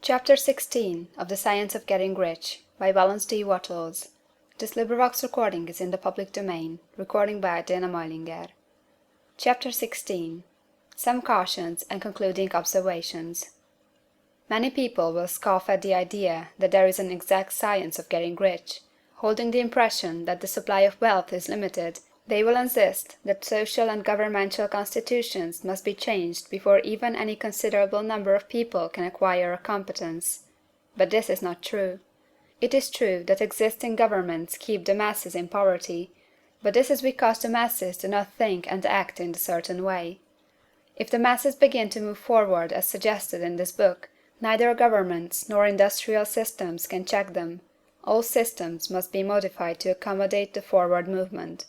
Chapter 16 of The Science of Getting Rich by Valence D. Wattles. This recording is in the public domain. Recording by Diana Meilinger. Chapter 16 Some Cautions and Concluding Observations. Many people will scoff at the idea that there is an exact science of getting rich. Holding the impression that the supply of wealth is limited, they will insist that social and governmental constitutions must be changed before even any considerable number of people can acquire a competence. But this is not true. It is true that existing governments keep the masses in poverty, but this is because the masses do not think and act in a certain way. If the masses begin to move forward as suggested in this book, neither governments nor industrial systems can check them. All systems must be modified to accommodate the forward movement.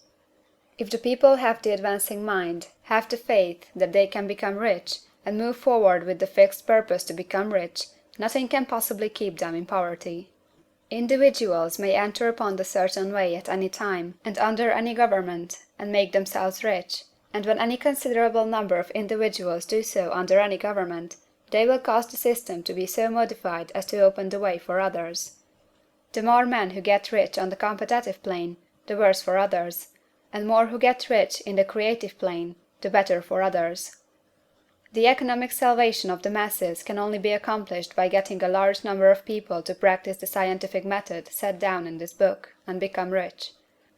If the people have the advancing mind, have the faith that they can become rich, and move forward with the fixed purpose to become rich, nothing can possibly keep them in poverty. Individuals may enter upon the certain way at any time, and under any government, and make themselves rich, and when any considerable number of individuals do so under any government, they will cause the system to be so modified as to open the way for others. The more men who get rich on the competitive plane, the worse for others, and more who get rich in the creative plane, the better for others. The economic salvation of the masses can only be accomplished by getting a large number of people to practice the scientific method set down in this book, and become rich.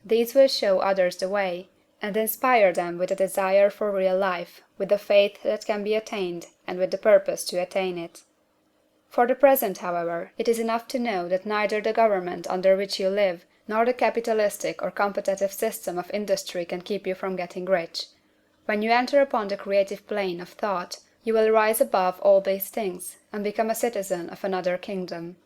These will show others the way, and inspire them with a desire for real life, with the faith that can be attained, and with the purpose to attain it. For the present, however, it is enough to know that neither the government under which you live nor the capitalistic or competitive system of industry can keep you from getting rich. When you enter upon the creative plane of thought, you will rise above all these things, and become a citizen of another kingdom.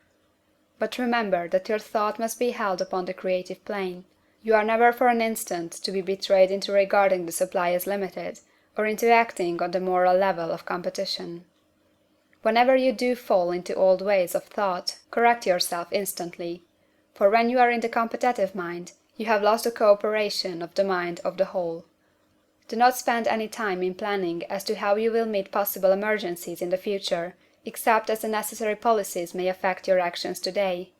But remember that your thought must be held upon the creative plane. You are never for an instant to be betrayed into regarding the supply as limited, or into acting on the moral level of competition. Whenever you do fall into old ways of thought, correct yourself instantly. For when you are in the competitive mind, you have lost the cooperation of the mind of the whole. Do not spend any time in planning as to how you will meet possible emergencies in the future, except as the necessary policies may affect your actions today.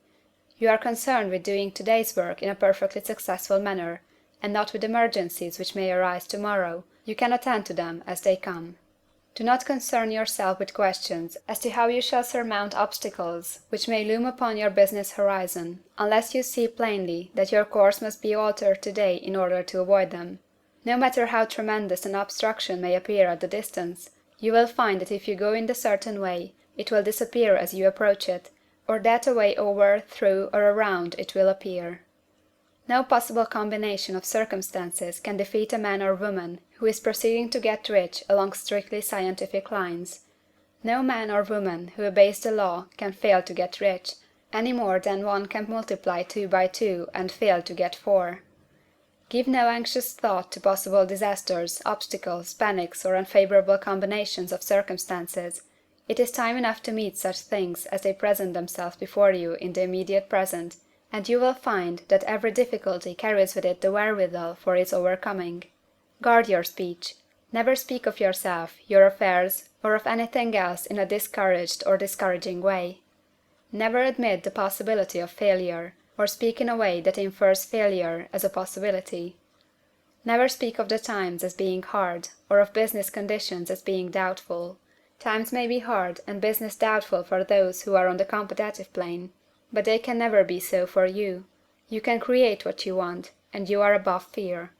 You are concerned with doing today's work in a perfectly successful manner, and not with emergencies which may arise tomorrow. You can attend to them as they come. Do not concern yourself with questions as to how you shall surmount obstacles which may loom upon your business horizon, unless you see plainly that your course must be altered today in order to avoid them. No matter how tremendous an obstruction may appear at the distance, you will find that if you go in a certain way, it will disappear as you approach it, or that a way over, through, or around it will appear. No possible combination of circumstances can defeat a man or woman who is proceeding to get rich along strictly scientific lines. No man or woman who obeys the law can fail to get rich, any more than one can multiply 2 by 2 and fail to get 4. Give no anxious thought to possible disasters, obstacles, panics, or unfavorable combinations of circumstances. It is time enough to meet such things as they present themselves before you in the immediate present, and you will find that every difficulty carries with it the wherewithal for its overcoming. Guard your speech. Never speak of yourself, your affairs, or of anything else in a discouraged or discouraging way. Never admit the possibility of failure, or speak in a way that infers failure as a possibility. Never speak of the times as being hard, or of business conditions as being doubtful. Times may be hard and business doubtful for those who are on the competitive plane, but they can never be so for you. You can create what you want, and you are above fear.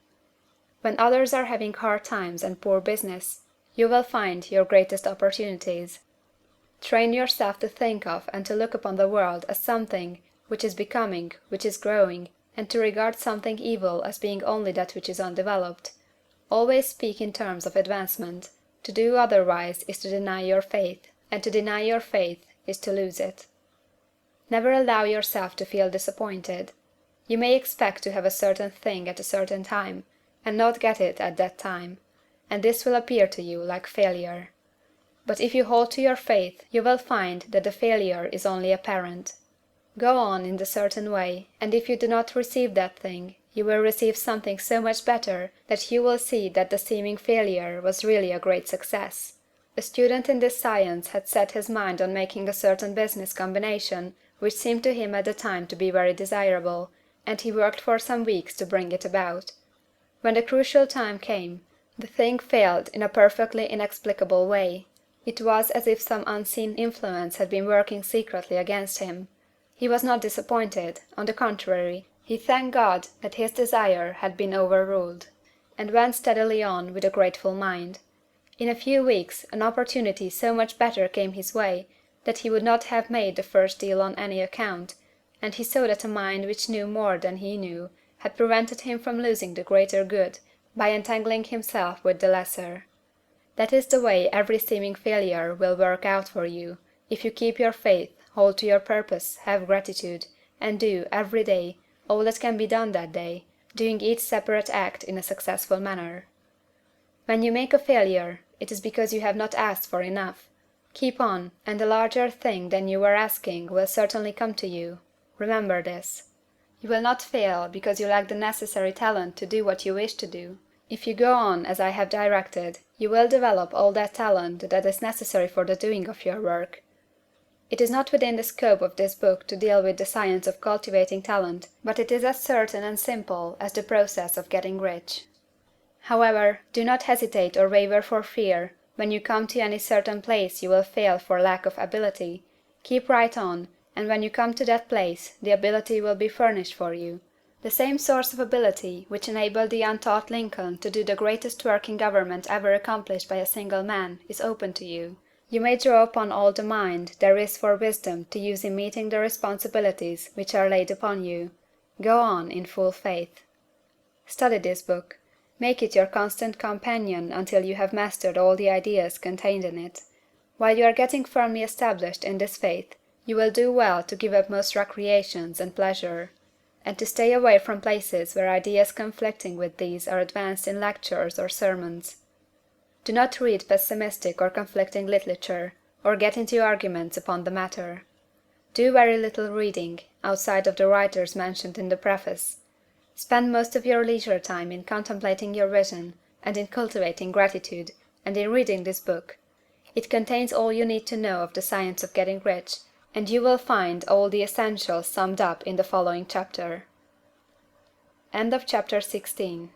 When others are having hard times and poor business, you will find your greatest opportunities. Train yourself to think of and to look upon the world as something which is becoming, which is growing, and to regard something evil as being only that which is undeveloped. Always speak in terms of advancement. To do otherwise is to deny your faith, and to deny your faith is to lose it. Never allow yourself to feel disappointed. You may expect to have a certain thing at a certain time, and not get it at that time, and this will appear to you like failure. But if you hold to your faith, you will find that the failure is only apparent. Go on in the certain way, and if you do not receive that thing, you will receive something so much better that you will see that the seeming failure was really a great success. A student in this science had set his mind on making a certain business combination which seemed to him at the time to be very desirable, and he worked for some weeks to bring it about. When the crucial time came, the thing failed in a perfectly inexplicable way. It was as if some unseen influence had been working secretly against him. He was not disappointed; on the contrary, he thanked God that his desire had been overruled, and went steadily on with a grateful mind. In a few weeks an opportunity so much better came his way that he would not have made the first deal on any account, and he saw that a mind which knew more than he knew had prevented him from losing the greater good by entangling himself with the lesser. That is the way every seeming failure will work out for you, if you keep your faith, hold to your purpose, have gratitude, and do, every day, all that can be done that day, doing each separate act in a successful manner. When you make a failure, it is because you have not asked for enough. Keep on, and a larger thing than you were asking will certainly come to you. Remember this. You will not fail because you lack the necessary talent to do what you wish to do. If you go on as I have directed, you will develop all that talent that is necessary for the doing of your work. It is not within the scope of this book to deal with the science of cultivating talent, but it is as certain and simple as the process of getting rich. However, do not hesitate or waver for fear when you come to any certain place you will fail for lack of ability. Keep right on, and when you come to that place the ability will be furnished for you. The same source of ability which enabled the untaught Lincoln to do the greatest work in government ever accomplished by a single man is open to you. You may draw upon all the mind there is for wisdom to use in meeting the responsibilities which are laid upon you. Go on in full faith. Study this book. Make it your constant companion until you have mastered all the ideas contained in it. While you are getting firmly established in this faith, you will do well to give up most recreations and pleasure, and to stay away from places where ideas conflicting with these are advanced in lectures or sermons. Do not read pessimistic or conflicting literature, or get into arguments upon the matter. Do very little reading, outside of the writers mentioned in the preface. Spend most of your leisure time in contemplating your vision, and in cultivating gratitude, and in reading this book. It contains all you need to know of the science of getting rich, and you will find all the essentials summed up in the following chapter. End of chapter 16.